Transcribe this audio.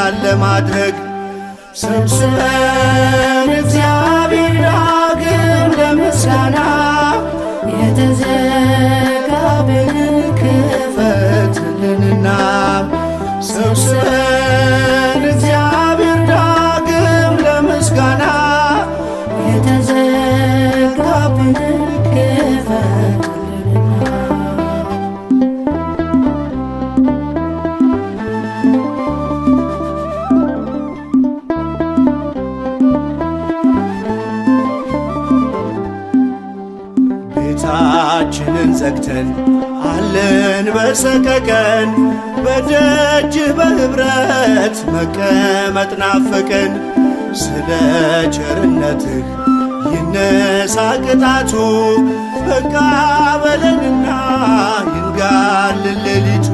ኃያል ለማድረግ ሰብስበን እግዚአብሔር ዳግም ለምስጋና የተዘጋብንን ክፈትልንና ሰብስበን እግዚአብሔር ዳግም ለምስጋና የተዘጋብንን ክፈትልንና ቤታችንን ዘግተን አለን በሰቀቀን በደጅህ በኅብረት መቀመጥ ናፈቀን። ስለ ቸርነትህ ይነሳ ቅጣቱ በቃ በለንና ይንጋልን ሌሊቱ